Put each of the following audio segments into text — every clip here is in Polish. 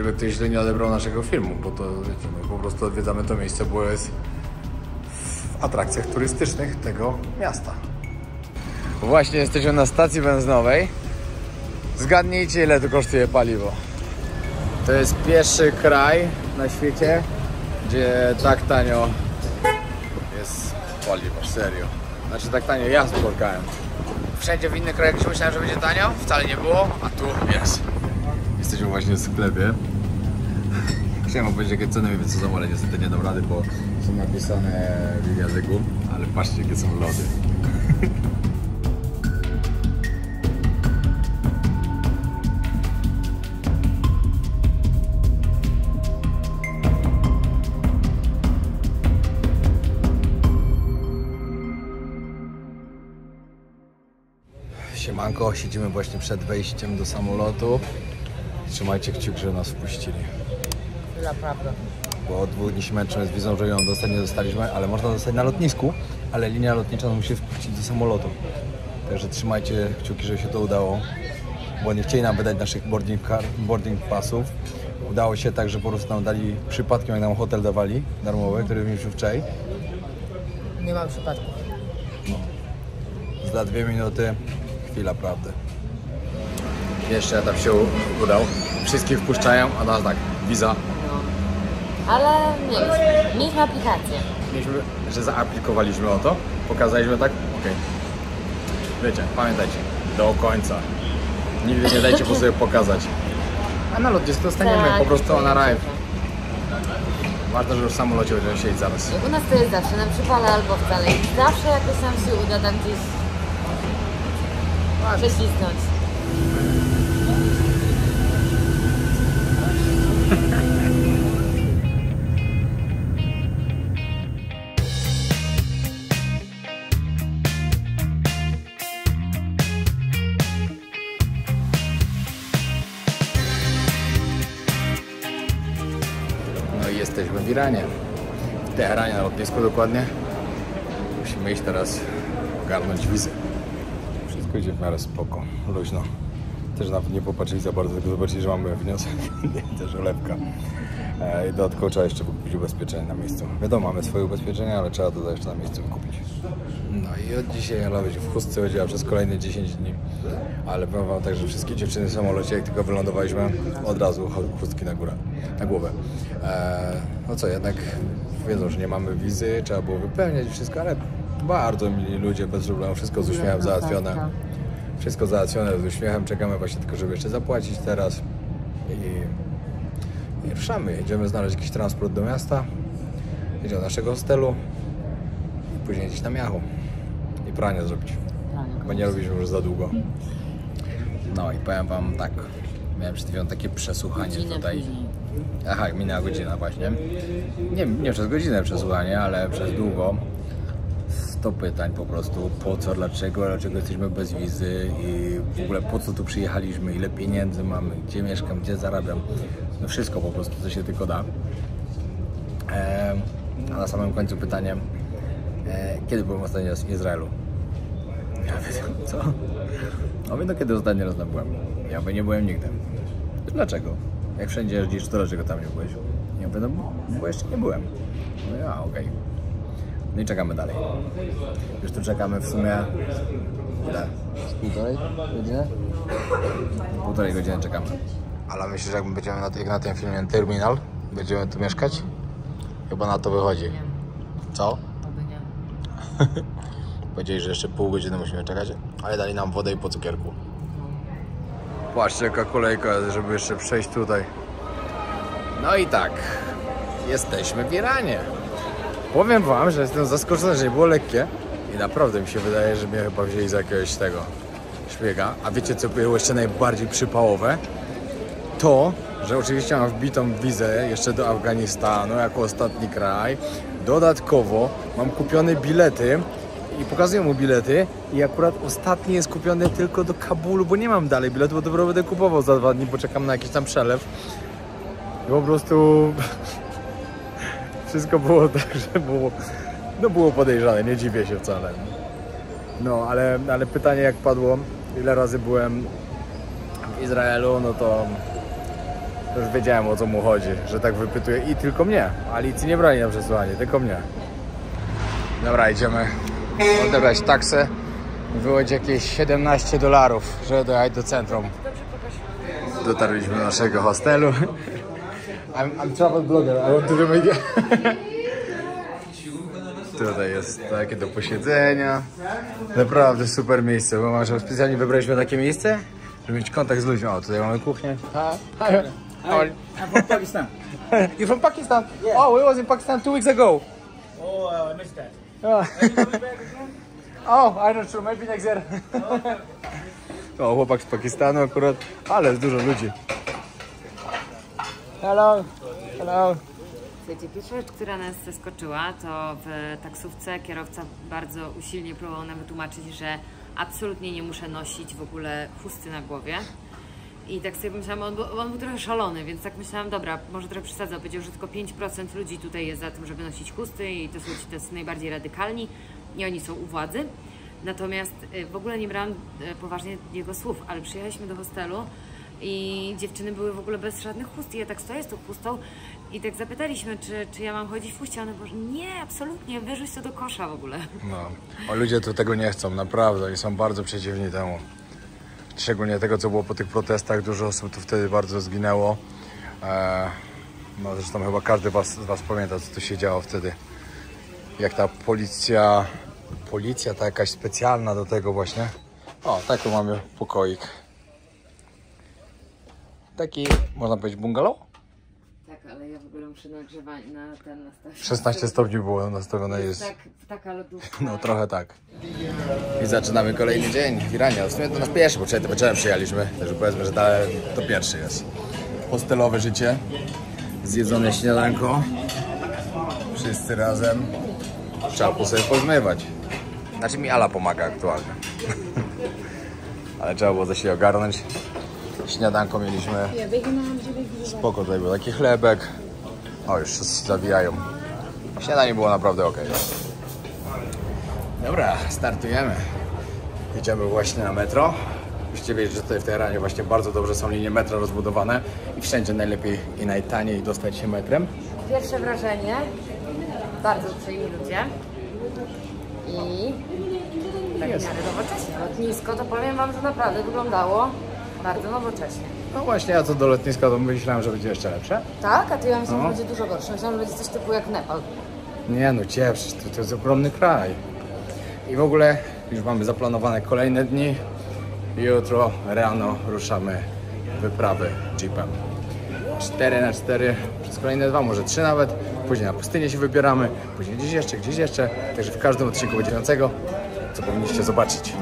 żeby ktoś źle nie odebrał naszego filmu, bo to wiecie, my po prostu odwiedzamy to miejsce, bo jest w atrakcjach turystycznych tego miasta. Właśnie jesteśmy na stacji benzynowej. Zgadnijcie, ile to kosztuje paliwo. To jest pierwszy kraj na świecie, gdzie tak tanio jest paliwo, serio. Znaczy tak tanio ja spotkałem. Wszędzie w innych krajach już myślałem, że będzie tanio, wcale nie było, a tu jest. Jesteśmy właśnie w sklepie. Chciałem wam powiedzieć, jakie ceny mi co ale niestety nie dam rady, bo są napisane w języku, ale patrzcie, jakie są lody. Siemanko, siedzimy właśnie przed wejściem do samolotu. Trzymajcie kciuk, że nas wpuścili. Naprawdę. Bo od 2 dni się męczymy z wizą, że ją dostać nie dostaliśmy, ale można dostać na lotnisku, ale linia lotnicza nas musi wpuścić do samolotu. Także trzymajcie kciuki, żeby się to udało, bo nie chcieli nam wydać naszych boarding passów. Udało się tak, że po prostu nam dali przypadkiem, jak nam hotel dawali darmowy, który mieliśmy wczoraj. Nie mam przypadków. Za 2 minuty chwila prawdy. Jeszcze etap się udał. Wszystkich wpuszczają, a nas tak, wiza. No. Ale mieliśmy aplikację. Mieliśmy, że zaaplikowaliśmy o to, pokazaliśmy tak, okej. Wiecie, pamiętajcie, do końca. Nigdy nie dajcie po sobie pokazać. A na lotnisku dostaniemy Tak, po prostu on arrive. tak. Ważne, że już w samolocie będziemy siedzieć zaraz. U nas to jest zawsze, na przypale albo wcale. I zawsze jakoś nam się uda tam gdzieś prześlizgnąć. No i jesteśmy w Iranie. W Teheranie, na lotnisku dokładnie. Musimy iść teraz ogarnąć wizę. Wszystko idzie w miarę spoko, luźno. Też nawet nie popatrzyli za bardzo, tylko zobaczyli, że mamy wniosek i też olewka. I dodatkowo trzeba jeszcze wykupić ubezpieczenie na miejscu. Wiadomo, mamy swoje ubezpieczenie, ale trzeba to jeszcze na miejscu wykupić. No i od dzisiaj Ela będzie w chustce chodziła przez kolejne 10 dni. Ale powiem wam tak, że wszystkie dziewczyny w samolocie, jak tylko wylądowaliśmy, od razu chustki na górę, na głowę. No co, jednak wiedzą, że nie mamy wizy, trzeba było wypełniać wszystko, ale bardzo mili ludzie, bez problemu, wszystko z uśmiechem załatwione. Wszystko załatwione z uśmiechem, czekamy właśnie tylko, żeby jeszcze zapłacić teraz i ruszamy. Jedziemy znaleźć jakiś transport do miasta, jedziemy do naszego hostelu i później gdzieś na Miachu i pranie zrobić, bo nie robiliśmy już za długo. No i powiem wam tak, miałem przed chwilą takie przesłuchanie tutaj. Aha, minęła godzina właśnie. Nie przez godzinę przesłuchanie, ale przez długo. 100 pytań po prostu, po co, dlaczego jesteśmy bez wizy i w ogóle po co tu przyjechaliśmy, ile pieniędzy mamy, gdzie mieszkam, gdzie zarabiam, no wszystko po prostu, co się tylko da. A na samym końcu pytanie, kiedy byłem ostatnio w Izraelu? Ja mówię, co? No no kiedy ostatni raz tam byłem? Ja mówię, nie byłem nigdy. Dlaczego? Jak wszędzie jeździsz, to dlaczego tam nie byłeś? Ja mówię, no bo jeszcze nie byłem. No ja, okej. No i czekamy dalej. Już tu czekamy w sumie... ile? Półtorej godziny? Półtorej godziny czekamy. Ale myślisz, że jak będziemy jak na tym filmie Terminal, będziemy tu mieszkać? Chyba na to wychodzi. Co? Oby nie. Powiedzieli, że jeszcze pół godziny musimy czekać, ale dali nam wodę i po cukierku. Patrzcie, jaka kolejka jest, żeby jeszcze przejść tutaj. No i tak, jesteśmy w Iranie. Powiem wam, że jestem zaskoczony, że nie było lekkie i naprawdę mi się wydaje, że mnie chyba wzięli za jakiegoś tego szpiega. A wiecie, co było jeszcze najbardziej przypałowe? To, że oczywiście mam wbitą wizę jeszcze do Afganistanu jako ostatni kraj. Dodatkowo mam kupione bilety i pokazuję mu bilety i akurat ostatni jest kupiony tylko do Kabulu, bo nie mam dalej biletu, bo dopiero będę kupował za 2 dni, bo czekam na jakiś tam przelew. I po prostu wszystko było tak, że było podejrzane, nie dziwię się wcale. No, ale pytanie jak padło, ile razy byłem w Izraelu, no to Już wiedziałem, o co mu chodzi, że tak wypytuje i tylko mnie. Alicji nie brali na przesłanie, tylko mnie. Dobra, idziemy odebrać taksę. Było jakieś $17, żeby dojechać do centrum. Dotarliśmy do naszego hostelu. I'm travel blogger, I want to do media. Tutaj jest takie do posiedzenia. Naprawdę super miejsce, bo może specjalnie wybraliśmy takie miejsce, żeby mieć kontakt z ludźmi. O, tutaj mamy kuchnię. Hi, I'm from Pakistan. You're from Pakistan? Yeah. Oh, we was in Pakistan 2 weeks ago. Oh, I missed that. Oh, I'm not sure, maybe next year. O, chłopak z Pakistanu akurat, ale jest dużo ludzi. Hello, hello. Słuchajcie, pierwsza rzecz, która nas zaskoczyła, to w taksówce kierowca bardzo usilnie próbował nam wytłumaczyć, że absolutnie nie muszę nosić w ogóle chusty na głowie. I tak sobie myślałam, on był trochę szalony, więc tak myślałam, dobra, może trochę przesadzał. Powiedział, że tylko 5% ludzi tutaj jest za tym, żeby nosić chusty i to są ci tacy najbardziej radykalni i oni są u władzy. Natomiast w ogóle nie brałam poważnie jego słów, ale przyjechaliśmy do hostelu i dziewczyny były w ogóle bez żadnych chust i ja tak stoję z tą chustą i tak zapytaliśmy, czy ja mam chodzić w chuście, a one mówią, nie, absolutnie, wyrzuć to do kosza w ogóle. No, a ludzie tu tego nie chcą, naprawdę, i są bardzo przeciwni temu. Szczególnie tego, co było po tych protestach, dużo osób tu wtedy bardzo zginęło. No zresztą chyba każdy z was pamięta, co tu się działo wtedy. Jak ta policja ta jakaś specjalna do tego właśnie. O, taki mamy pokoik. Taki, można powiedzieć, bungalow? Tak, ale ja w ogóle muszę nagrzewać na ten nastawić. 16 stopni było nastawione jest. Tak, taka lodówka. No trochę tak. I zaczynamy kolejny dzień w Iranie. W sumie to nasz pierwszy, bo wczoraj wieczorem przyjechaliśmy. Także powiedzmy, że to pierwszy jest. Hostelowe życie. Zjedzone śniadanko. Wszyscy razem. Trzeba po sobie pozmywać. Znaczy mi Ala pomaga aktualnie. Ale trzeba było się ogarnąć. Śniadanko mieliśmy. Spoko, tutaj był taki chlebek. O, już wszyscy się zawijają. Śniadanie było naprawdę ok. Dobra, startujemy. Jedziemy właśnie na metro. Musicie wiedzieć, że tutaj w Teheranie właśnie bardzo dobrze są linie metra rozbudowane i wszędzie najlepiej i najtaniej dostać się metrem. Pierwsze wrażenie, bardzo uprzejmi ludzie i tak w miarę nowocześnie. Lotnisko to powiem wam, że naprawdę wyglądało bardzo nowocześnie. No właśnie, ja co do lotniska to myślałem, że będzie jeszcze lepsze. Tak? A to ja myślałam, że będzie dużo gorsze. Myślałam, że będzie coś typu jak Nepal. Nie no, przecież to jest ogromny kraj. I w ogóle już mamy zaplanowane kolejne dni. Jutro rano ruszamy wyprawy jeepem. 4x4, przez kolejne 2, może 3 nawet. Później na pustynię się wybieramy, później gdzieś jeszcze. Także w każdym odcinku będzie więcej, co powinniście zobaczyć.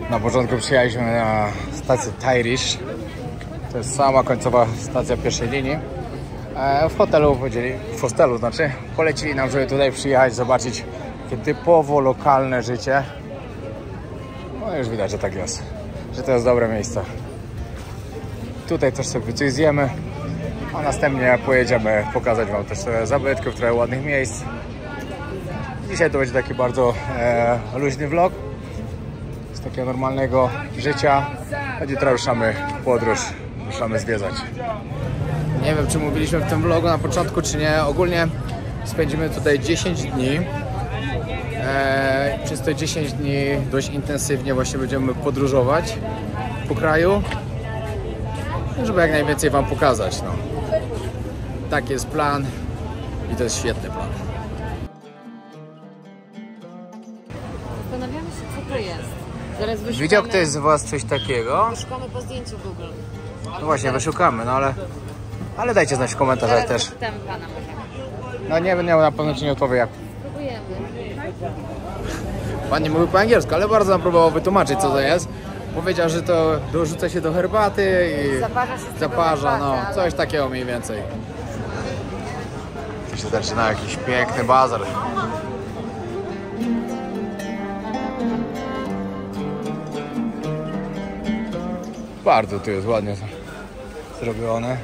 Na początku przyjechaliśmy na stację Tairish. To jest sama końcowa stacja pierwszej linii. W hostelu polecili nam, żeby tutaj przyjechać, zobaczyć takie typowo lokalne życie. No już widać, że tak jest, że to jest dobre miejsce. Tutaj też sobie coś zjemy, a następnie pojedziemy pokazać wam też zabytków, trochę ładnych miejsc. Dzisiaj to będzie taki bardzo luźny vlog z takiego normalnego życia. Jutro ruszamy w podróż, ruszamy zwiedzać. Nie wiem, czy mówiliśmy w tym vlogu na początku, czy nie. Ogólnie spędzimy tutaj 10 dni. Przez te 10 dni dość intensywnie właśnie będziemy podróżować po kraju, żeby jak najwięcej wam pokazać. No. Taki jest plan i to jest świetny plan. Zastanawiamy się, co to jest. Zaraz wyszukamy. Widział ktoś z was coś takiego? Wyszukamy po zdjęciu Google. No właśnie, wyszukamy, no ale dajcie znać w komentarzach Zaraz też. zapytamy pana może. No nie, na pewno ci nie odpowie jak. Próbujemy. Pan nie mówił po angielsku, ale bardzo nam próbował wytłumaczyć, co to jest. Powiedział, że to dorzuca się do herbaty i zaparza, no coś takiego mniej więcej. Tu się zaczyna jakiś piękny bazar. Bardzo tu jest ładnie zrobione.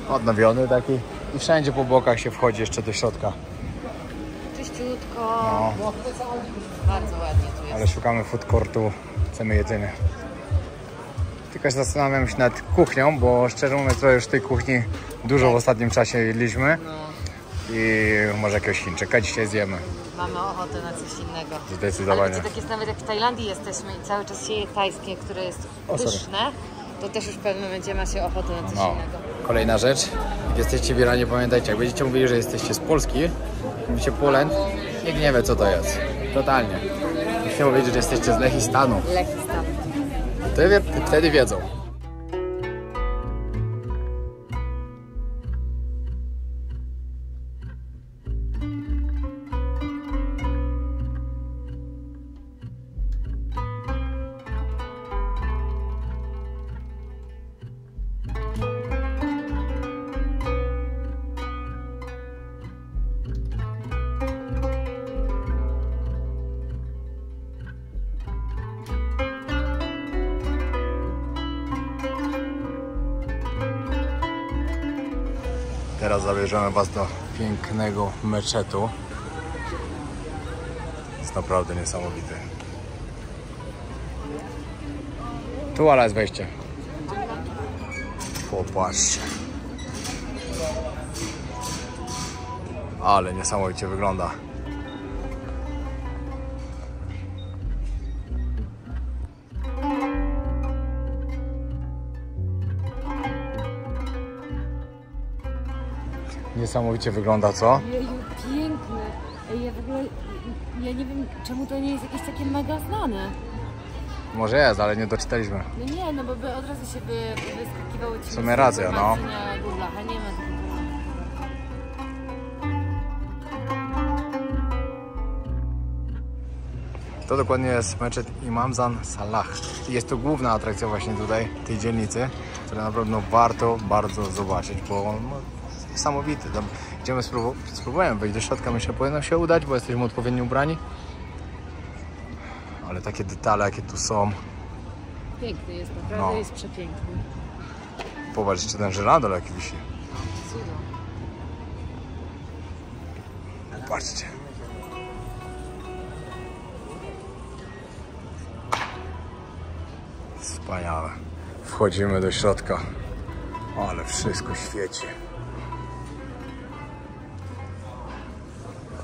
odnowiony taki i wszędzie po bokach się wchodzi jeszcze do środka. Czyściutko, No. bardzo ładnie tu jest. Ale szukamy food courtu, chcemy jedzenia. Tylko się zastanawiam się nad kuchnią, bo szczerze mówiąc to już tej kuchni dużo w ostatnim czasie jedliśmy. No, I może jakiegoś Chińczyka dzisiaj zjemy. mamy ochotę na coś innego. Ale Zdecydowanie. wiecie, tak jest nawet jak w Tajlandii jesteśmy i cały czas się je tajskie, które jest O, sorry. pyszne, to też już w pewnym momencie ma się ochotę na coś No. innego. Kolejna rzecz. Jak jesteście w Iranie, pamiętajcie, jak będziecie mówili, że jesteście z Polski, mówicie Poland, nikt nie wie co to jest. Totalnie. Musicie powiedzieć, że jesteście z Lechistanu. Lekistan. Wtedy wiedzą. Teraz zabierzemy Was do pięknego meczetu. Jest naprawdę niesamowity. Tu ale jest wejście. Popatrzcie. Ale niesamowicie wygląda. Niesamowicie wygląda, co? Jeju, piękne. Ja w ogóle, ja nie wiem, czemu to nie jest jakieś takie mega znane. Może jest, ale nie doczytaliśmy. No nie, no bo by od razu się wyskakiwały ci W sumie racja, no. na Google'ach, a nie ma takiego. To dokładnie jest meczet Imam Zan Salah. Jest to główna atrakcja właśnie tutaj, tej dzielnicy, która naprawdę warto bardzo zobaczyć, bo niesamowity. Tam idziemy, spróbujemy wejść do środka, myślę, powinno się udać, bo jesteśmy odpowiednio ubrani. Ale takie detale, jakie tu są. Piękny jest, naprawdę No. jest przepiękny. Popatrz, jeszcze ten żyrandol jaki wisi. Cudo. Patrzcie. Wspaniałe. Wchodzimy do środka. Ale wszystko świeci.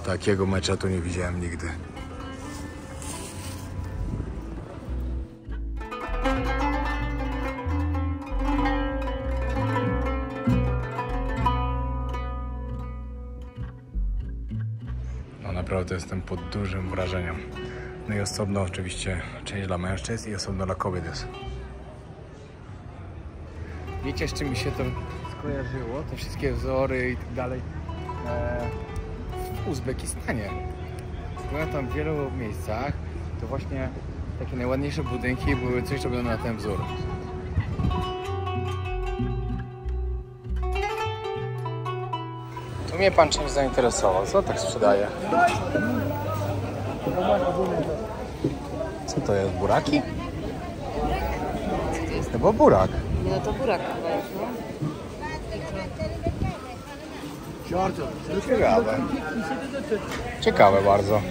Takiego meczetu nie widziałem nigdy. No naprawdę jestem pod dużym wrażeniem. No i osobno oczywiście część dla mężczyzn i osobno dla kobiet jest. Wiecie, z czym mi się to skojarzyło? Te wszystkie wzory i tak dalej w Uzbekistanie. Byłem tam w wielu miejscach, to właśnie takie najładniejsze budynki były coś robione na ten wzór. Tu mnie pan czymś zainteresował. Co tak sprzedaje? Co to jest? Buraki? Co to jest? No bo burak. No to burak chyba jest, no. Ciekawe. Ciekawe bardzo.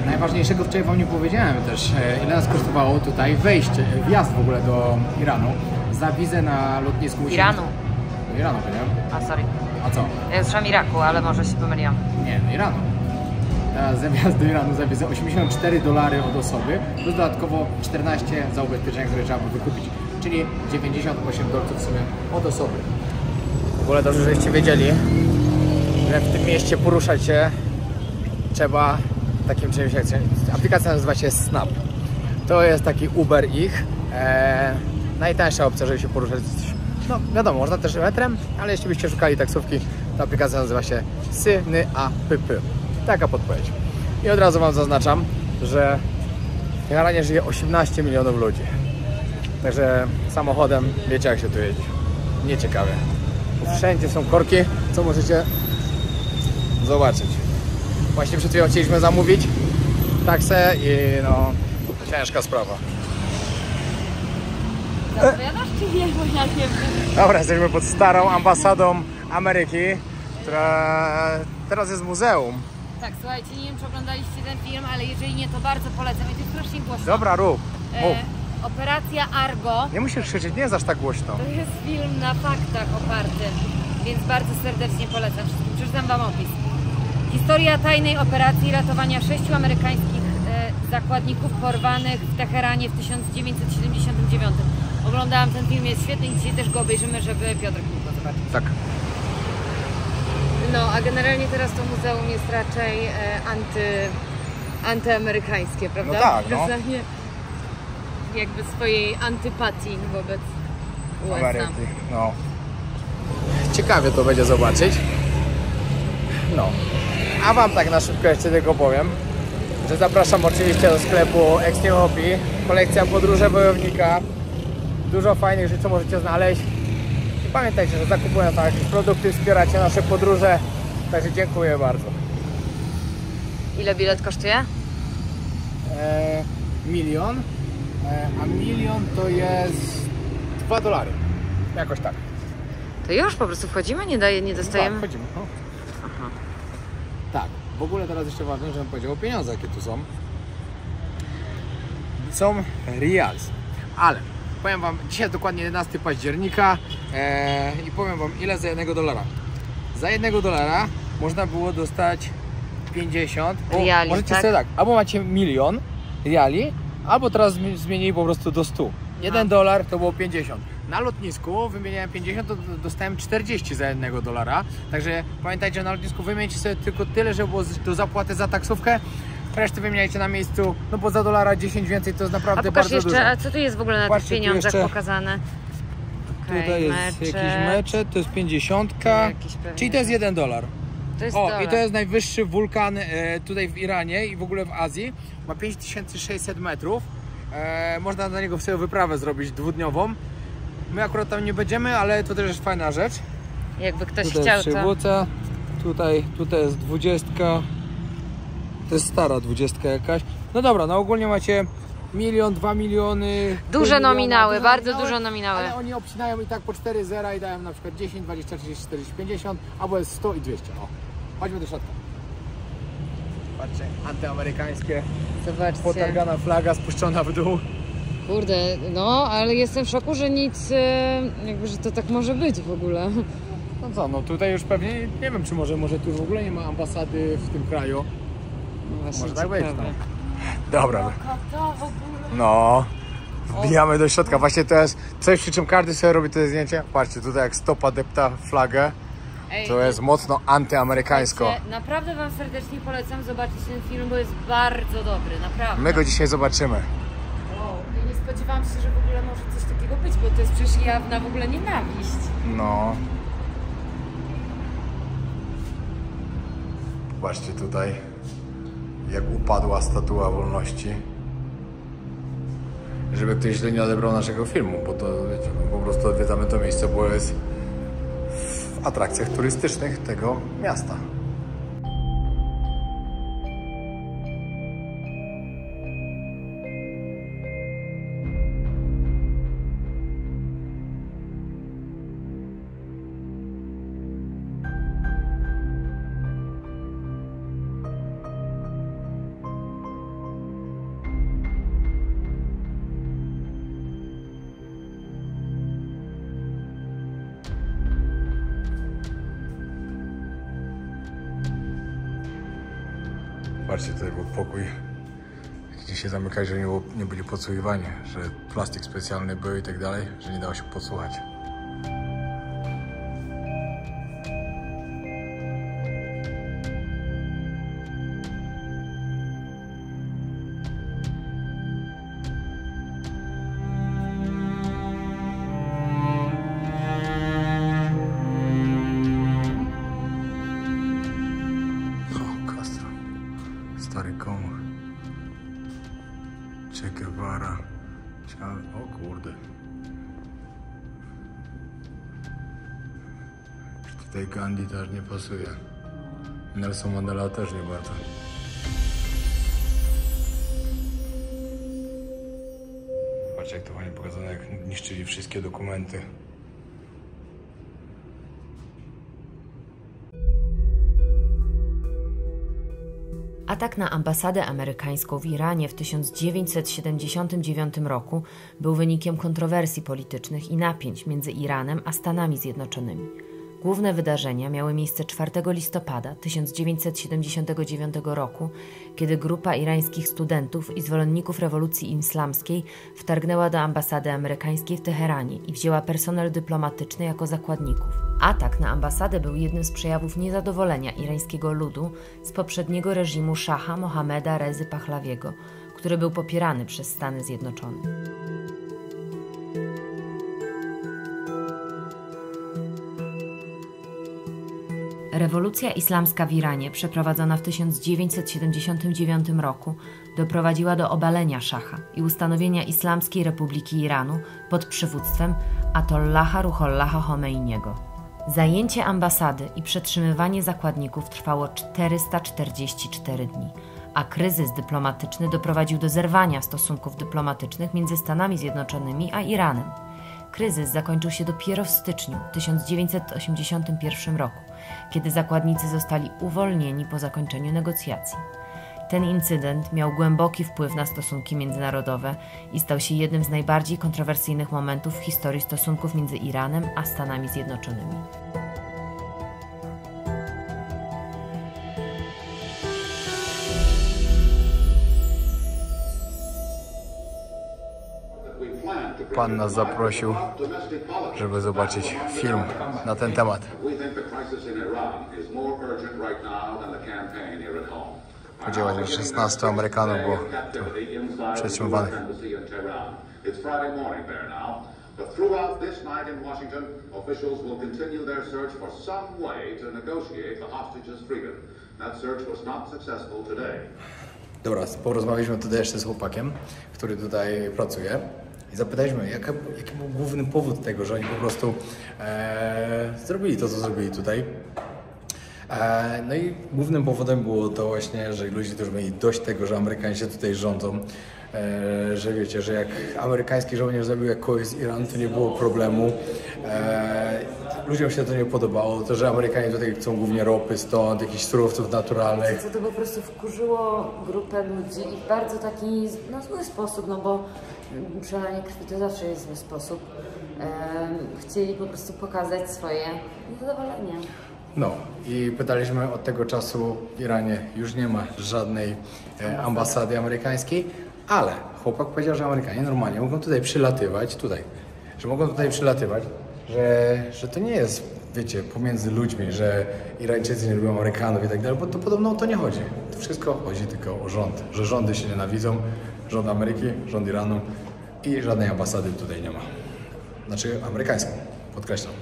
Najważniejszego wczoraj Wam nie powiedziałem też, ile nas kosztowało tutaj wejście, wjazd w ogóle do Iranu za wizę na lotnisku. Iranu. Do Iranu, nie? A sorry. A co? Ja słyszałam Iraku, ale może się pomyliłam. Nie, do Iranu. Za wjazd do Iranu za wizę $84 od osoby, plus dodatkowo 14 za ubezpieczenie, które trzeba było wykupić, czyli $98 w sumie od osoby. W ogóle dobrze, żeście wiedzieli, że w tym mieście poruszać się trzeba takim czymś jak aplikacja nazywa się Snap. To jest taki Uber ich. Najtańsza opcja, żeby się poruszać. No wiadomo, można też metrem, ale jeśli byście szukali taksówki, to aplikacja nazywa się Syny-a-py-py. Taka podpowiedź. I od razu Wam zaznaczam, że w Iranie żyje 18 milionów ludzi. Także samochodem wiecie jak się tu jeździ. Nieciekawie. Bo wszędzie są korki, co możecie zobaczyć. Właśnie przed chwilą chcieliśmy zamówić taksę i no ciężka sprawa. Zapowiadasz czy nie? Bo ja nie wiem. Dobra, jesteśmy pod starą ambasadą Ameryki, która teraz jest muzeum. Tak, słuchajcie, nie wiem czy oglądaliście ten film, ale jeżeli nie, to bardzo polecam i to jest strasznie głośno. Dobra, rób. Mów. Operacja Argo Nie musisz krzyczeć, nie jest aż tak głośno. to jest film na faktach oparty, więc bardzo serdecznie polecam wszystkim. Przeczytam wam opis. Historia tajnej operacji ratowania 6 amerykańskich zakładników porwanych w Teheranie w 1979. Oglądałam ten film, jest świetny i dzisiaj też go obejrzymy, żeby Piotrek mógł go zobaczyć. Tak. No, a generalnie teraz to muzeum jest raczej antyamerykańskie, prawda? No tak, no. Wyznanie jakby swojej antypatii wobec USA. Ameryki, no. Ciekawie to będzie zobaczyć. No. A wam tak na szybko jeszcze tylko powiem, że zapraszam oczywiście do sklepu Extreme Hobby. Kolekcja podróże wojownika. Dużo fajnych rzeczy możecie znaleźć. I pamiętajcie, że zakupując jakieś produkty, wspieracie nasze podróże. Także dziękuję bardzo. Ile bilet kosztuje? Milion. A milion to jest $2. Jakoś tak. To już po prostu wchodzimy? Nie dostajemy? Tak, wchodzimy. No. Aha. Tak, w ogóle teraz jeszcze ważne, żebym powiedział o pieniądzach, jakie tu są. Są reals. Ale powiem wam, dzisiaj dokładnie 11 października i powiem wam, ile za $1. Za $1 można było dostać 50 reali, możecie tak? sobie tak, albo macie milion reali, albo teraz zmienili po prostu do 100. $1 to było 50. Na lotnisku wymieniałem 50, to dostałem 40 za $1. Także pamiętajcie, że na lotnisku wymienicie sobie tylko tyle, żeby było do zapłaty za taksówkę. Resztę wymieniajcie na miejscu, no bo za $10 więcej to jest naprawdę bardzo jeszcze, dużo. A co tu jest w ogóle na Patrzcie, tych pieniądzach tu jeszcze pokazane? Tutaj jest jakiś meczet, to jest 50, czyli to jest $1. To jest I to jest najwyższy wulkan tutaj w Iranie i w ogóle w Azji. Ma 5600 metrów. Można na niego sobie wyprawę zrobić dwudniową. My akurat tam nie będziemy, ale to też jest fajna rzecz. Jakby ktoś Tutaj chciał, jest przywódca, tutaj jest 20. To jest stara 20 jakaś. No dobra, no ogólnie macie 1, 2 miliony. Duże nominały, bardzo nominały, duże nominały. Ale oni obcinają i tak po 4 zera i dają na przykład 10, 20, 30, 40, 50, albo jest 100 i 200. O, chodźmy do środka. Patrzcie, antyamerykańskie. Zobaczcie. Potargana flaga spuszczona w dół. Kurde, no, ale jestem w szoku, że nic, jakby, że to tak może być w ogóle. No co, no tutaj już pewnie, nie wiem czy może tu w ogóle nie ma ambasady w tym kraju. No właśnie, Może tak być, ciekawe. no. Dobra. No. Wbijamy do środka. Właśnie to jest coś, przy czym każdy sobie robi to zdjęcie. Patrzcie, tutaj jak stopa depta flagę. Ej, To jest mocno antyamerykańsko. słuchajcie, naprawdę wam serdecznie polecam zobaczyć ten film, bo jest bardzo dobry, naprawdę. My go dzisiaj zobaczymy. Wow, ja nie spodziewałam się, że w ogóle może coś takiego być, bo to jest przecież jawna w ogóle nienawiść. No. Popatrzcie tutaj, jak upadła statua wolności. Żeby ktoś źle nie odebrał naszego filmu, bo to wiecie, no, po prostu odwiedzamy to miejsce, bo jest w atrakcjach turystycznych tego miasta. Patrzcie, tutaj był pokój, gdzie się zamykali, że nie byli podsłuchiwani, że plastik specjalny był i tak dalej, że nie dało się podsłuchać. Stary komór. Che Guevara. O kurde. Tutaj Gandhi też nie pasuje. Nelson Mandela też nie bardzo. Zobaczcie, jak to fajnie pokazane, jak niszczyli wszystkie dokumenty. Atak na ambasadę amerykańską w Iranie w 1979 roku był wynikiem kontrowersji politycznych i napięć między Iranem a Stanami Zjednoczonymi. Główne wydarzenia miały miejsce 4 listopada 1979 roku, kiedy grupa irańskich studentów i zwolenników rewolucji islamskiej wtargnęła do ambasady amerykańskiej w Teheranie i wzięła personel dyplomatyczny jako zakładników. Atak na ambasadę był jednym z przejawów niezadowolenia irańskiego ludu z poprzedniego reżimu szacha Mohammeda Rezy Pahlawiego, który był popierany przez Stany Zjednoczone. Rewolucja islamska w Iranie, przeprowadzona w 1979 roku, doprowadziła do obalenia szacha i ustanowienia Islamskiej Republiki Iranu pod przywództwem Atollaha Ruhollaha Chomeiniego. Zajęcie ambasady i przetrzymywanie zakładników trwało 444 dni, a kryzys dyplomatyczny doprowadził do zerwania stosunków dyplomatycznych między Stanami Zjednoczonymi a Iranem. Kryzys zakończył się dopiero w styczniu 1981 roku, kiedy zakładnicy zostali uwolnieni po zakończeniu negocjacji. Ten incydent miał głęboki wpływ na stosunki międzynarodowe i stał się jednym z najbardziej kontrowersyjnych momentów w historii stosunków między Iranem a Stanami Zjednoczonymi. Pan nas zaprosił, żeby zobaczyć film na ten temat. Spodziewa się, że 16 Amerykanów było przetrzymywanych. Throughout this night in Washington, officials will continue their search for some way to negotiate the hostages' freedom. That search was not successful today. Dobra, porozmawialiśmy tutaj jeszcze z chłopakiem, który tutaj pracuje. I zapytaliśmy, jaki był główny powód tego, że oni po prostu zrobili to, co zrobili tutaj. No i głównym powodem było to właśnie, że ludzie też mieli dość tego, że Amerykanie się tutaj rządzą. Że wiecie, że jak amerykański żołnierz zabił jak kogoś z Iranu, to nie było problemu. Ludziom się to nie podobało, to, że Amerykanie tutaj chcą głównie ropy stąd, jakichś surowców naturalnych. Co to po prostu wkurzyło grupę ludzi i w bardzo taki zły sposób, no bo przelanie krwi to zawsze jest zły sposób. Chcieli po prostu pokazać swoje niezadowolenie. No i pytaliśmy, od tego czasu w Iranie już nie ma żadnej ambasady amerykańskiej, ale chłopak powiedział, że Amerykanie normalnie mogą tutaj przylatywać, że mogą tutaj przylatywać, że to nie jest, wiecie, pomiędzy ludźmi, że Irańczycy nie lubią Amerykanów i tak dalej, bo to podobno o to nie chodzi. To wszystko chodzi tylko o rząd, że rządy się nienawidzą, rząd Ameryki, rząd Iranu i żadnej ambasady tutaj nie ma. Znaczy amerykańską, podkreślam.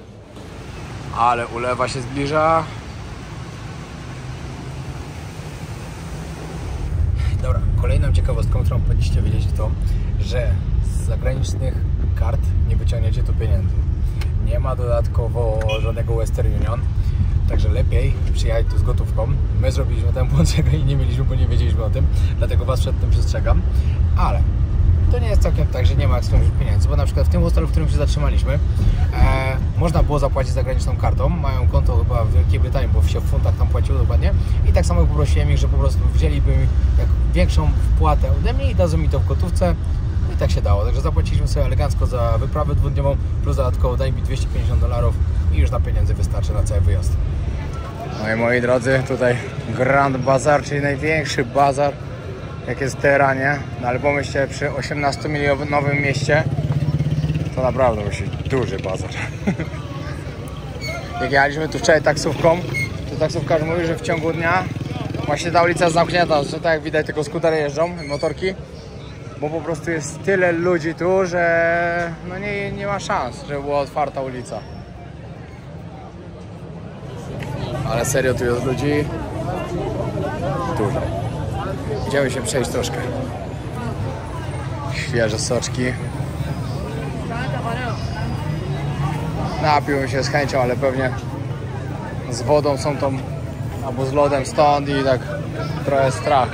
Ale ulewa się zbliża. Dobra, kolejną ciekawostką, którą powinniście wiedzieć, to, że z zagranicznych kart nie wyciągniecie tu pieniędzy. Nie ma dodatkowo żadnego Western Union, także lepiej przyjechać tu z gotówką. My zrobiliśmy ten błąd, czego nie mieliśmy, bo nie wiedzieliśmy o tym, dlatego was przed tym przestrzegam. Ale to nie jest całkiem tak, że nie ma ekstremalnych pieniędzy, bo na przykład w tym hostelu, w którym się zatrzymaliśmy, można było zapłacić zagraniczną kartą. Mają konto chyba w Wielkiej Brytanii, bo się w funtach tam płaciło dokładnie. I tak samo poprosiłem ich, że po prostu wzięliby jak większą wpłatę ode mnie i dadzą mi to w gotówce. I tak się dało. Także zapłaciliśmy sobie elegancko za wyprawę dwudniową, plus dodatkowo daj mi $250 i już na pieniędzy wystarczy na cały wyjazd. No i moi drodzy, tutaj Grand Bazar, czyli największy bazar, jak jest w Teheranie. No ale pomyślcie, przy 18-milionowym mieście to naprawdę musi być duży bazar. Jak jechaliśmy tu wczoraj taksówką, to taksówkarz mówi, że w ciągu dnia właśnie ta ulica jest zamknięta, że tak jak widać tylko skutery jeżdżą, motorki, bo po prostu jest tyle ludzi tu, że no nie ma szans, żeby była otwarta ulica. Ale serio, tu jest ludzi dużo. Idziemy się przejść troszkę. Świeże soczki. Napiłbym się z chęcią, ale pewnie z wodą są tą, albo z lodem stąd i tak trochę strach.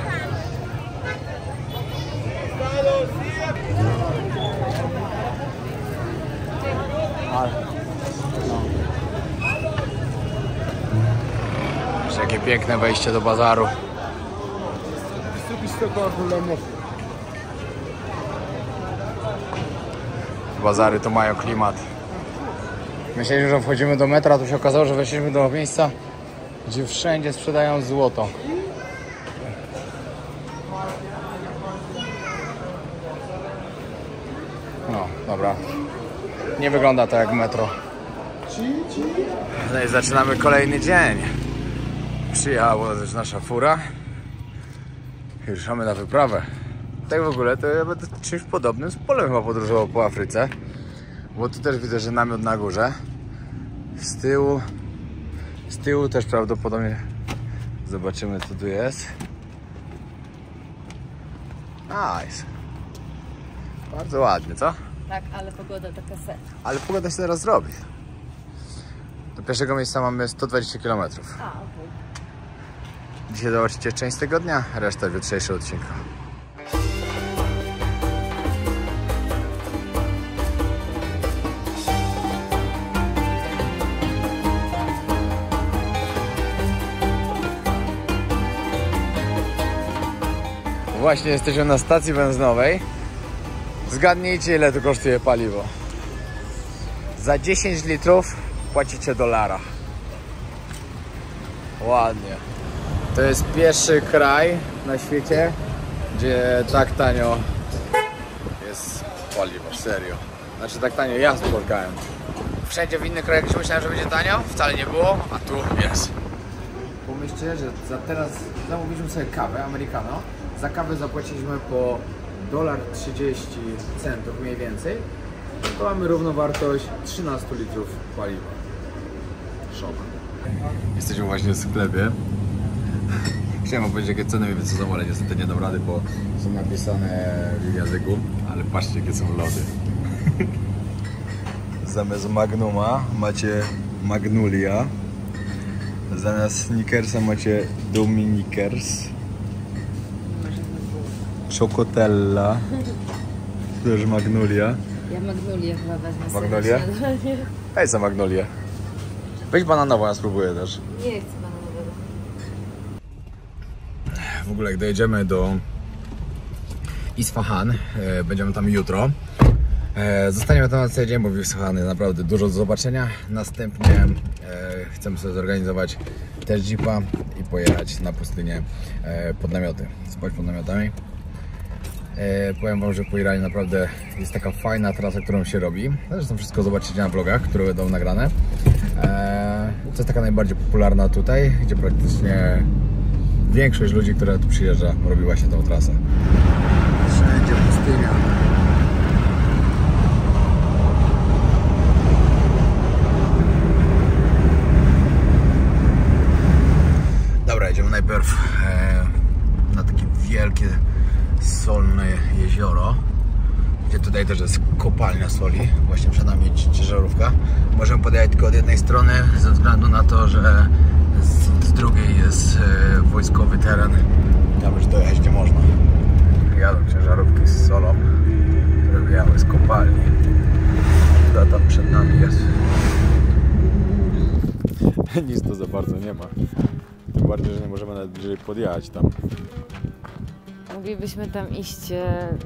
Jakie piękne wejście do bazaru. Bazary to mają klimat. Myśleliśmy, że wchodzimy do metra, tu się okazało, że weszliśmy do miejsca, gdzie wszędzie sprzedają złoto. No, dobra. Nie wygląda to jak metro. No i zaczynamy kolejny dzień. Przyjechała też nasza fura i ruszamy na wyprawę. Tak w ogóle to ja będę czymś podobnym z Polem chyba podróżował po Afryce. Bo tu też widzę, że namiot na górze. Z tyłu też prawdopodobnie zobaczymy, co tu jest. Nice. Bardzo ładnie, co? Tak, ale pogoda taka se. Ale pogoda się teraz zrobi. Do pierwszego miejsca mamy 120 km. Dzisiaj zobaczycie część tego dnia, reszta w jutrzejszym odcinku. Właśnie jesteśmy na stacji benzynowej. Zgadnijcie, ile tu kosztuje paliwo. Za 10 litrów płacicie $1. Ładnie. To jest pierwszy kraj na świecie, gdzie tak tanio jest paliwo, serio. Znaczy tak tanio ja spotkałem. Wszędzie w innych krajach myślałem, że będzie tanio, wcale nie było, a tu jest. Pomyślcie, że teraz zamówiliśmy sobie kawę, americano. Za kawę zapłaciliśmy po $1.30 mniej więcej. To mamy równowartość 13 litrów paliwa. Szok. Jesteśmy właśnie w sklepie. Chciałem wam powiedzieć, jakie ceny mniej więcej są, ale niestety nie dam rady, bo są napisane w języku. Ale patrzcie, jakie są lody. Zamiast Magnuma macie Magnulia. Zamiast Snickersa macie Dominikers. Chocotella. Też Magnolia. Ja Magnolię chyba wezmę. Magnolia? Hej za Magnolię. Weź bananową, ja spróbuję też. Nie chcę bananowego. W ogóle jak dojedziemy do Isfahan, będziemy tam jutro. Zostaniemy tam na cały dzień, bo w Isfahan jest naprawdę dużo do zobaczenia. Następnie chcemy sobie zorganizować też jeepa i pojechać na pustynię pod namioty. Spać pod namiotami. Powiem wam, że po Iranie naprawdę jest taka fajna trasa, którą się robi. Zresztą wszystko zobaczycie na vlogach, które będą nagrane. To jest taka najbardziej popularna tutaj, gdzie praktycznie większość ludzi, która tu przyjeżdża, robi właśnie tą trasę. Wszędzie pustynia. Dobra, jedziemy najpierw na takie wielkie solne jezioro, gdzie tutaj też jest kopalnia soli. Właśnie przed nami ciężarówka. Możemy podjechać tylko od jednej strony, ze względu na to, że z drugiej jest wojskowy teren. Tam już dojechać nie można. Jadą ciężarówki z solą, które wyjechały z kopalni. Tam przed nami jest. Nic tu za bardzo nie ma. Tym bardziej, że nie możemy nawet bliżej podjechać tam. Moglibyśmy tam iść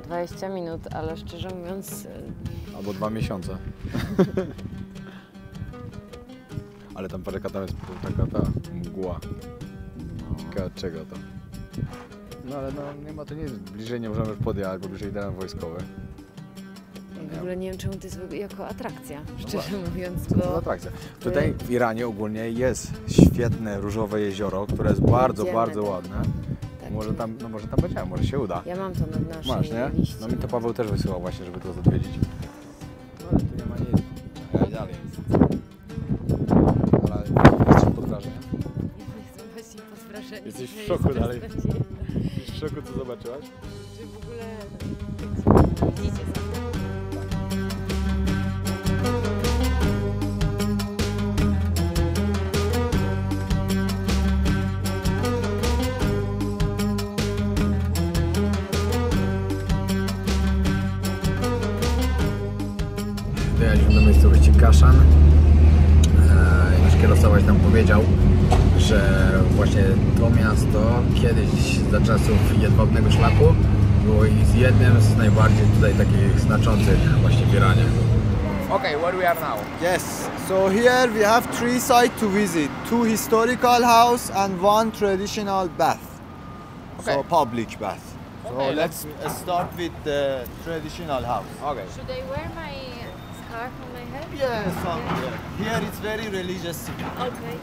20 minut, ale szczerze mówiąc... Albo 2 miesiące. Ale tam parę tam jest taka ta mgła. Ciekawe czego to. No ale no nie ma to nic. Bliżej nie możemy podjechać, bo bliżej teren wojskowy. W ogóle nie wiem, czemu to jest jako atrakcja, szczerze mówiąc, bo... To atrakcja. Tutaj w Iranie ogólnie jest świetne różowe jezioro, które jest bardzo, bardzo ładne. Tak. Może tam będziemy, może się uda. Ja mam to na naszej Masz, nie? liście. No mi to Paweł też wysyłał właśnie, żeby to odwiedzić. No ale tu nie ma nic. Ja dalej. Ale jesteś pod wrażeniem? Jestem właśnie pod wrażeniem. Jesteś w szoku dalej. Jesteś w szoku, co zobaczyłaś? Czy w ogóle... Widzicie sobie. Dojechaliśmy do miejscowości Kashan. nasz kierowca właśnie nam powiedział, że właśnie to miasto kiedyś za czasów jedwabnego szlaku było jednym z najbardziej tutaj takich znaczących właśnie w Iranie. Okay, where we are now? Yes, so here we have 3 sites to visit. 2 historical house and 1 traditional bath. Okay. So public bath. So Okay, let's start with the traditional house. Okay. Should I wear my scarf on my head? Yes, here it's very religious. Okay.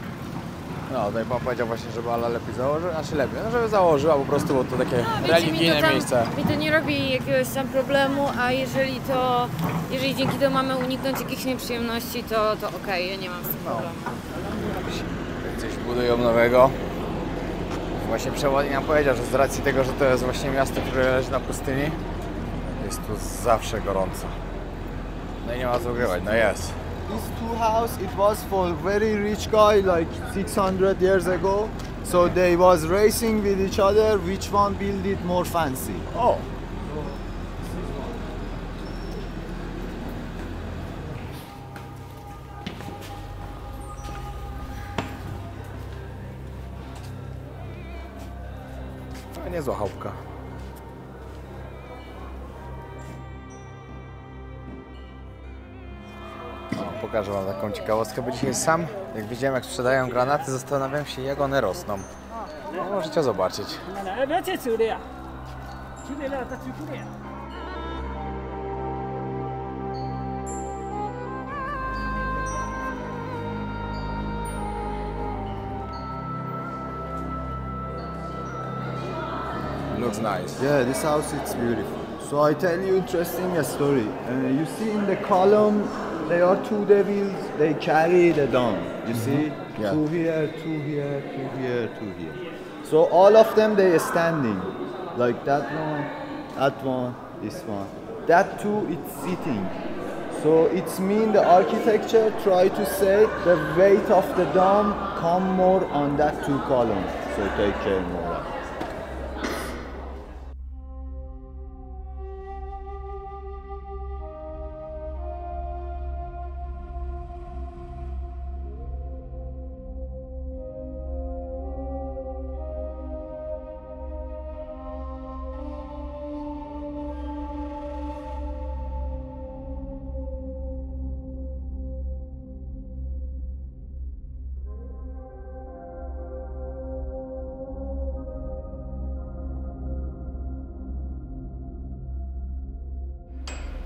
No, tutaj pan powiedział właśnie, żeby Ala lepiej założył, znaczy lepiej, no żeby założyła po prostu, bo to takie religijne miejsce. Mi to nie robi jakiegoś tam problemu, a jeżeli dzięki temu mamy uniknąć jakichś nieprzyjemności, to okej, ja nie mam z tym problemu. Coś budują nowego. Właśnie przewodnik nam powiedział, że z racji tego, że to jest właśnie miasto, które leży na pustyni, jest tu zawsze gorąco. No i nie ma co ukrywać, no jest. These 2 houses, it was for very rich guy like 600 years ago. So they was racing with each other, which one build it more fancy. O! To niezła chałupka. Pokażę wam taką ciekawostkę, bo dzisiaj sam, jak widziałem jak sprzedają granaty, zastanawiam się jak one rosną. No, możecie zobaczyć. Looks nice. Yeah, this house it's beautiful. So I tell you interesting story. You see in the column there are 2 devils. They carry the dome. You see, Yeah. 2 here, 2 here, 2 here, 2 here. So all of them they are standing, like that one, this one. That 2 it's sitting. So it's mean the architecture try to say the weight of the dome come more on that 2 columns. So take care more.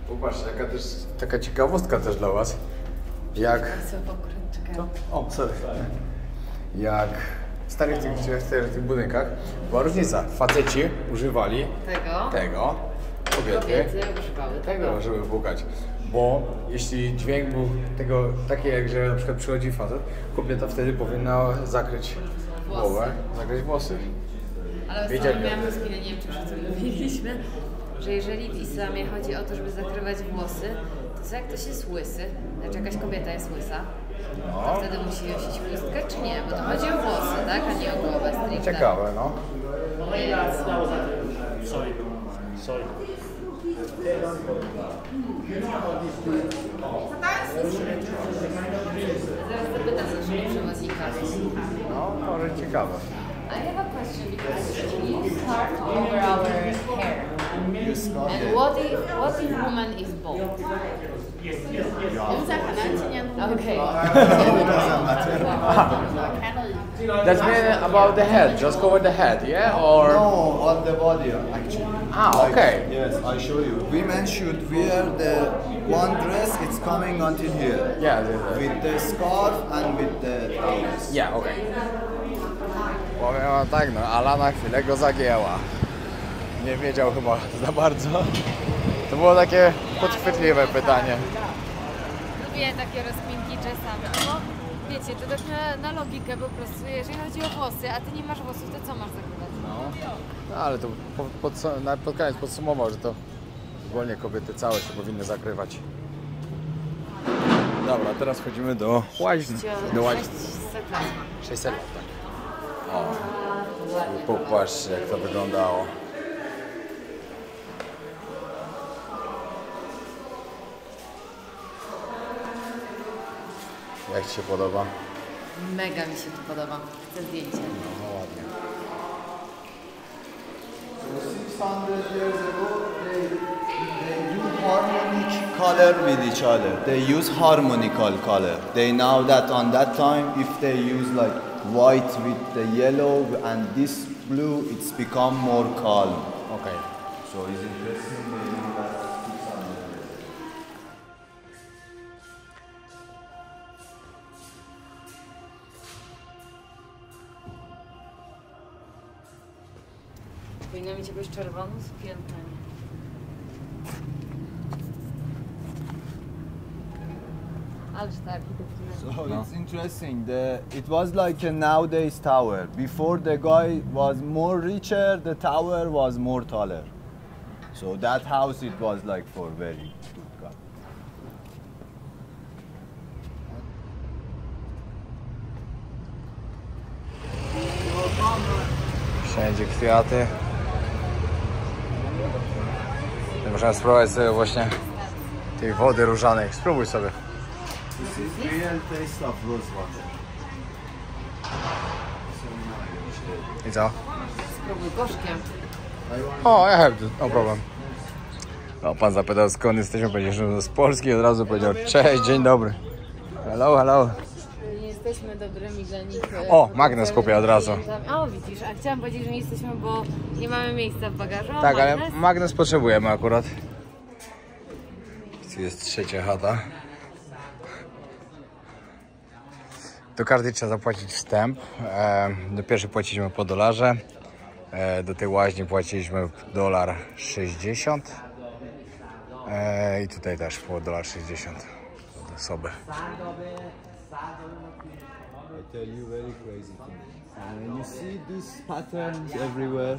Popatrz, taka ciekawostka też dla was. Jak... O, sorry. Jak w starych tych budynkach była różnica. Faceci używali tego, kobiety używały tego, żeby pukać. Bo jeśli dźwięk był taki, jak że na przykład przychodzi facet, kobieta wtedy powinna zakryć głowę, zakryć włosy. Ale ostatnio miałam rozkminę, nie wiem czy już o tym mówiliśmy, że jeżeli w islamie chodzi o to, żeby zakrywać włosy, to co jak ktoś jest łysy, znaczy jakaś kobieta jest łysa, to wtedy musi nosić chustkę, czy nie? Bo to chodzi o włosy, tak? A nie o głowę stricte. Ciekawe, no. Sorry. Zaraz zapytam naszego przewodnika. No, może ciekawe. I have a question because you start over our hair. And what if woman is bald? Okay. That's mean about the head, just cover the head, yeah? Or... No, on the body actually. Ah, okay. Yes, I show you. Women should wear the one dress, it's coming until here. Yeah, With the scarf and with the trousers. yeah, okay. Powiem wam tak, no, Ala na chwilę go zagięła. Nie wiedział chyba za bardzo. To było takie podchwytliwe pytanie. Lubię takie rozkminki czasami, bo wiecie, to tak na logikę po prostu, jeżeli chodzi o włosy, a ty nie masz włosów, to co masz zakrywać? No, ale to pod koniec podsumował, że to ogólnie kobiety całe się powinny zakrywać. Dobra, teraz chodzimy do łaźni. Do łaźni. 600 lat. 600 lat, tak. O, popatrzcie jak to wyglądało. Jak Ci się podoba? Mega mi się to podoba. Chcę zdjęcie. No ładnie. 600 years ago, they do harmonic color with each other. They use harmonical color. They know that on that time, if they use like white with the yellow and this blue, it's become more calm. Okej. So it's interesting. They do that 600 years. Powinna mieć jakąś czerwoną sukienkę. Ależ ta architektura. So it's interesting. It was like a nowadays tower. Before the guy was more richer, the tower was more taller. So that house it was like for very good guy. Wszędzie kwiaty. Możemy spróbować sobie właśnie tej wody różanej. Spróbuj sobie. This is real taste of rose water. I co? Spróbuj gorzkiem. O, ja have no problem. No, pan zapytał, skąd jesteśmy, powiedzieliśmy, że z Polski, od razu powiedział: cześć, dzień dobry. Hello, hello. Nie jesteśmy dobrymi dla nich. O, magnes kupię od razu. O, widzisz, a chciałam powiedzieć, że nie jesteśmy, bo nie mamy miejsca w bagażu. O, Tak, ale magnes. magnes potrzebujemy akurat. Tu jest trzecia chata. Do każdej trzeba zapłacić wstęp. Do pierwszej płaciliśmy po $1. Do tej łaźni płaciliśmy $1.60. I tutaj też po $1.60 od osoby. I tell you very crazy thing. You see these patterns everywhere.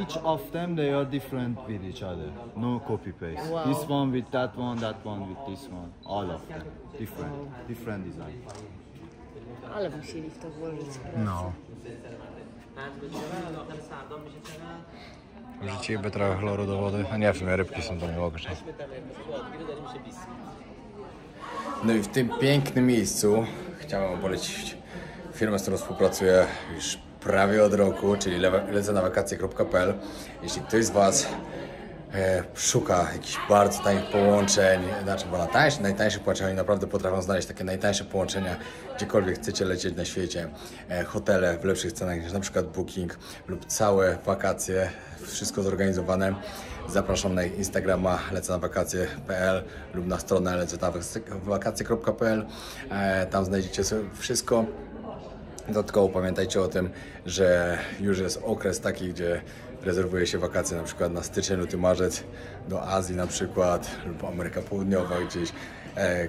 Each of them they are different with each other. No copy paste. Wow. This one with that one with this one. All of them different design. Ale musieli w to włożyć. No. Wrzuciliby trochę chloru do wody. A nie, w sumie rybki są to niemożne. No i w tym pięknym miejscu chciałem polecić firmę, z którą współpracuję już prawie od roku, czyli lecenawakacje.pl. Jeśli ktoś z Was szuka jakichś bardzo tanich połączeń, znaczy bo najtańszych połączeń, oni naprawdę potrafią znaleźć takie najtańsze połączenia, gdziekolwiek chcecie lecieć na świecie, hotele w lepszych cenach niż na przykład Booking lub całe wakacje, wszystko zorganizowane. Zapraszam na Instagrama lecenawakacje.pl lub na stronę lecenawakacje.pl. Tam znajdziecie sobie wszystko. Dodatkowo pamiętajcie o tym, że już jest okres taki, gdzie rezerwuje się wakacje na przykład na styczeń, luty, marzec do Azji na przykład lub Ameryka Południowa gdzieś,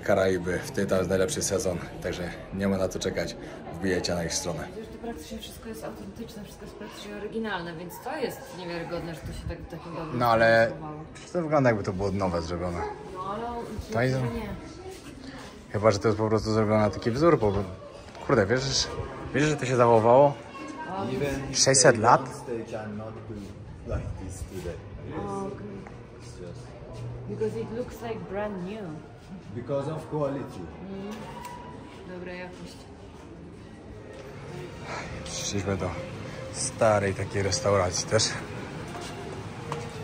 Karaiby. Wtedy to jest najlepszy sezon, także nie ma na co czekać, wbijajcie na ich stronę. Wiesz, to praktycznie wszystko jest autentyczne, wszystko jest praktycznie oryginalne, więc to jest niewiarygodne, że to się tak w takim dobrym No ale zachowało. to wygląda, jakby to było od nowe zrobione. No ale To jest- myślę, że nie. Chyba, że to jest po prostu zrobione na taki wzór, bo kurde, wiesz, że to się zachowało? Even 600 lat? they cannot do like this today. Oh, okay. It's just Because it looks like brand new. because of quality. Dobra jakość. Przyszliśmy do starej takiej restauracji też.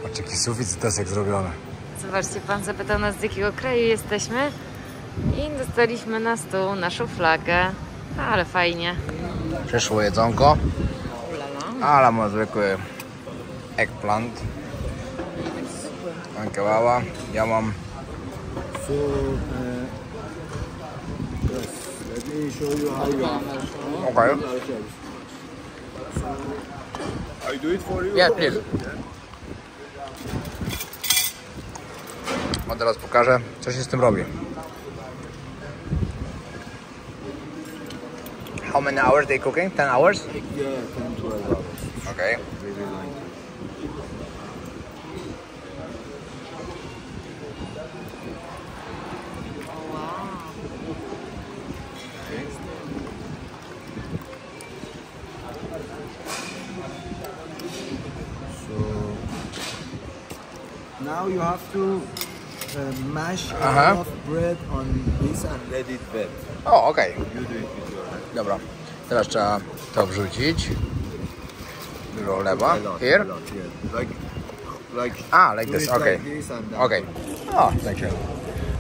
Patrz, jaki sufit z desek zrobiony. Zobaczcie, pan zapytał nas, z jakiego kraju jesteśmy i dostaliśmy na stół naszą flagę. Ale fajnie. Przyszło jedzonko. Ulala. Ale ma zwykły eggplant. Kebaba. Ja mam So yes, let me show you how you okej. I do it for you. Yeah, please. A teraz pokażę, co się z tym robi. How many hours they cooking? 10 hours? Yeah, 10-12 hours. Okay. Really like it. So now you have to mash enough bread on this and let it wet. O, okej. You do it with your hand. Dobra. Teraz trzeba to wrzucić. Dużo lewa. A lot, Here? a lot, yeah. Like Like do this, it okay. like this and then Okej. O, thank you.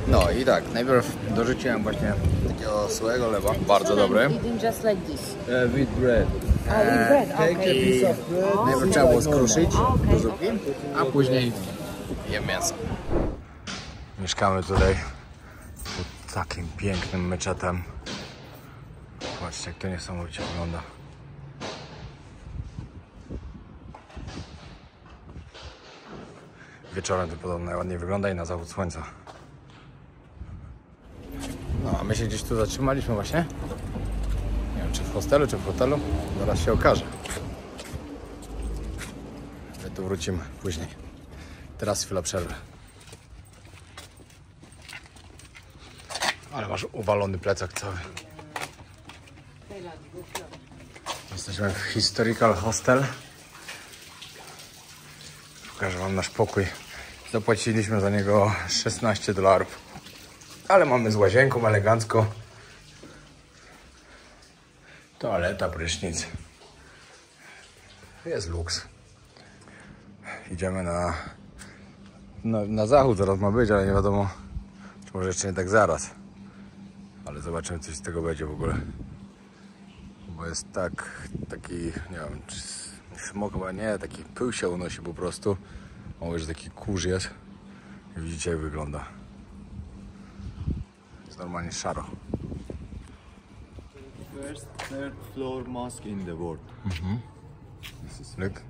No i tak, najpierw dorzuciłem właśnie takiego suchego lewa. Bardzo dobry. Eating just like this. with bread. With bread, Take a piece of bread. Najpierw trzeba było skruszyć Okay, do zupki, a później jem mięso. Mieszkamy tutaj pod takim pięknym meczetem. Patrzcie, jak to niesamowicie wygląda. Wieczorem to podobno najładniej wygląda i na zachód słońca. No, a my się gdzieś tu zatrzymaliśmy właśnie. Nie wiem, czy w hostelu, czy w hotelu. Zaraz się okaże. My tu wrócimy później. Teraz chwila przerwy. Ale masz uwalony plecak cały. Jesteśmy w Historical Hostel. Pokażę wam nasz pokój. Zapłaciliśmy za niego $16. Ale mamy z łazienką elegancko. Toaleta, prysznic. Jest luks. Idziemy na zachód, zaraz ma być, ale nie wiadomo, czy może jeszcze nie tak zaraz. Ale zobaczymy, coś z tego będzie w ogóle. Bo jest taki, nie wiem, czy smok chyba nie, taki pył się unosi po prostu. Mówię, że taki kurz jest. I widzicie, jak wygląda. Jest normalnie szaro. First, third floor mosque in the world. Look.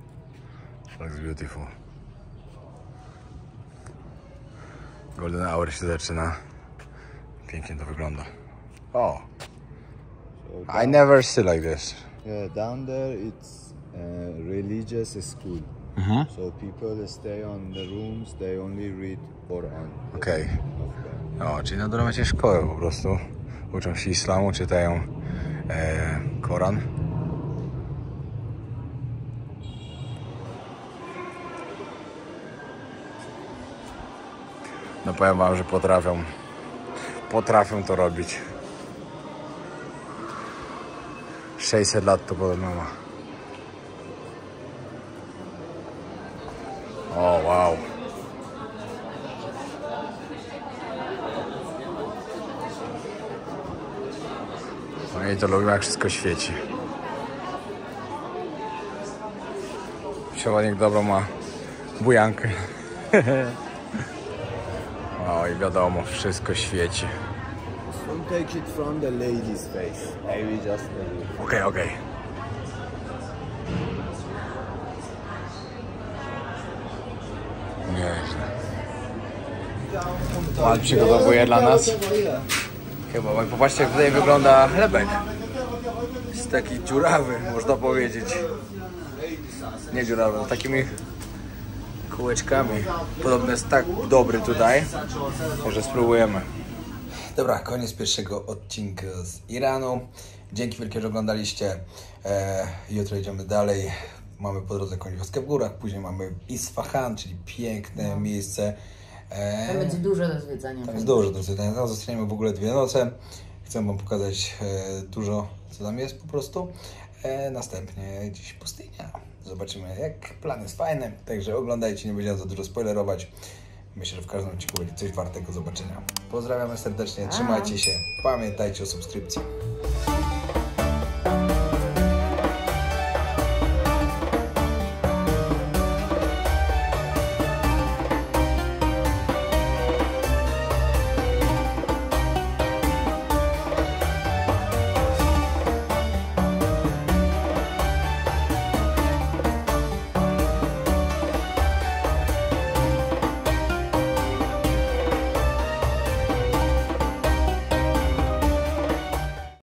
Looks beautiful. Golden Hour się zaczyna. Pięknie to wygląda. O! I never see like this. Yeah, down there it's a religious school. So people stay on the rooms, they only read Quran. Okej. O, czyli na dole macie szkołę po prostu. Uczą się islamu, czytają Koran. No powiem wam, że potrafią to robić. 600 lat to podobno ma. O, wow. No i to lubię, jak wszystko świeci. Przewodnik dobro ma bujankę. O, i wiadomo, wszystko świeci. Don't take it from the lady's face. I will just tell you. Okej. Nieźle. Pan przygotowuje dla nas. Chyba, popatrzcie, jak tutaj wygląda chlebek. Jest taki dziurawy, można powiedzieć. Nie dziurawy, z takimi kółeczkami. Podobno jest tak dobry tutaj, że spróbujemy. Dobra, koniec pierwszego odcinka z Iranu. Dzięki wielkie, że oglądaliście. Jutro idziemy dalej. Mamy po drodze jakąś wioskę w górach, później mamy Isfahan, czyli piękne miejsce. Tam będzie dużo do zwiedzania. Tam jest dużo do zwiedzania. Tam zostaniemy w ogóle 2 noce. Chcę wam pokazać dużo, co tam jest po prostu. Następnie dziś pustynia. Zobaczymy, jak plan jest fajny. Także oglądajcie, nie będziemy za dużo spoilerować. Myślę, że w każdym odcinku będzie coś wartego zobaczenia. Pozdrawiamy serdecznie, trzymajcie się, pamiętajcie o subskrypcji.